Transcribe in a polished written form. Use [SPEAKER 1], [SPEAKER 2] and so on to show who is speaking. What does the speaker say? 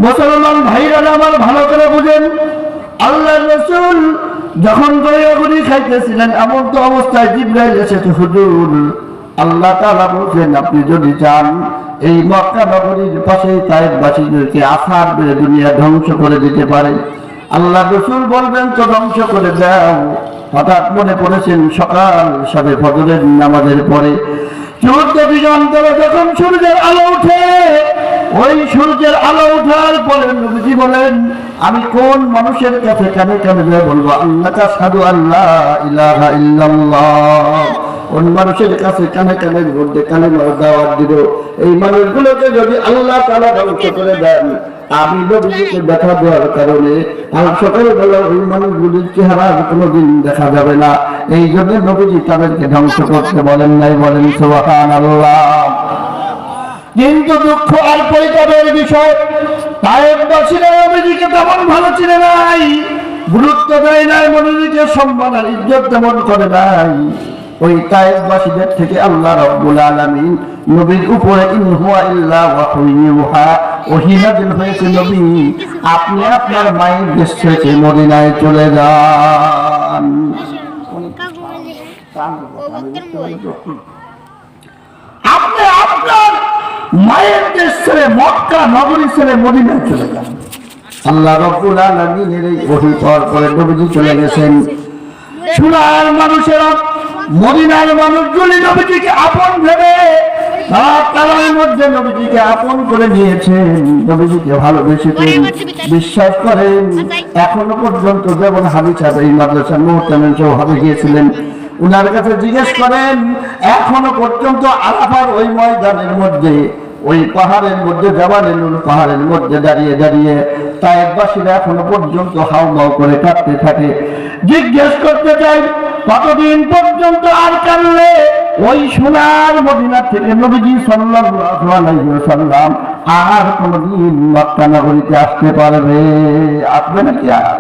[SPEAKER 1] মুসলমান ভাইরা আমার ভালো করে বুঝেন, আল্লাহর রাসূল যখন দয়াগুলি খাইতেছিলেন এমন তো অবস্থায় জিবরাইল এসেছে, হুজুর আল্লাহ তাআলা বলেন আপনি যদি চান এই মক্কা নগরীর পাশে তায়েফবাসীদেরকে আছাড় মেরে দুনিয়া ধ্বংস করে দিতে পারে। আল্লাহ রাসূল বলবেন তো ধ্বংস করে দাও। হঠাৎ মনে পড়েছেন সকাল সাবে ফজরের নামাজের পরে 14 দিগন্তরে যখন সূর্যের আলো ওঠে, ওই সূর্যের আলো ওঠার পরে নবীজি বলেন আমি কোন মানুষের কাছে কানে কানে গিয়ে বলবো আল্লাহু আশহাদু আল্লা ইলাহা ইল্লাল্লাহ। কোন মানুষের কাছে কানে কানে বলতে কালেমার দাওয়াত দিব। এই মানুষগুলোকে যদি আল্লাহ তাআলা ধ্বংস করে দেন, আমি নবীজিকে দেখা দেওয়ার কারণে আর সকালবেলা ওই মানুষগুলির চেহারা কোনোদিন দেখা যাবে না। এই জন্য নবীজি তাদেরকে ধ্বংস করতে বলেন নাই। বলেন সুবহানাল্লাহ। কিন্তু দুঃখ আর পরিতাপের বিষয়, তায়েফবাসীরা নবীজিকে তেমন ভালো চিনে নাই, গুরুত্ব দেয় নাই, নবীজিকে সম্মান আর ইজ্জত তেমন করে নাই। ওই তায়েফবাসীদের থেকে আল্লাহ রাব্বুল আলামিন নবীর উপরে ইন হুয়া ইল্লা ওয়াহয়ুন ইউহা ওহী নাযিল হয়েছে, নবী আপনি আপনার মায়ের দেশ থেকে মদিনায় চলে যান। আপনি আপনার মায়ের দেশ ছেড়ে মক্কা নগরী ছেড়ে মদিনায় চলে যান। আল্লাহ রাব্বুল আলামিনের এই ওহী পাওয়ার পরে নবীজি চলে গেছেন। সোনার মানুষেরা মদিনার মানুষগুলি নবীজিকে আপন ভেবে তার মধ্যে নবীজিকে আপন করে নিয়েছেন, নবীজিকে ভালোবেসেছেন, বিশ্বাস করেন। এখনো পর্যন্ত যেমন হাবিব সাহেব এই মাদ্রাসার মুহতামিম সাহেব গিয়েছিলেন, উনার কাছে জিজ্ঞেস করেন এখনো পর্যন্ত আরাফার ওই ময়দানের মধ্যে, ওই পাহাড়ের মধ্যে, জাবালে নূর পাহাড়ের মধ্যে দাঁড়িয়ে দাঁড়িয়ে তায়েফবাসীরা এখনো পর্যন্ত হাউমাউ করে কাঁদতে থাকে। জিজ্ঞেস করতে চাই কতদিন পর্যন্ত আর কাঁদলে ওই সোনার মদিনা থেকে নবীজি সাল্লাল্লাহু আলাইহি ওয়াসাল্লাম আর কোনদিন মক্কা নগরীতে আসতে পারবে? আসবে নাকি আর?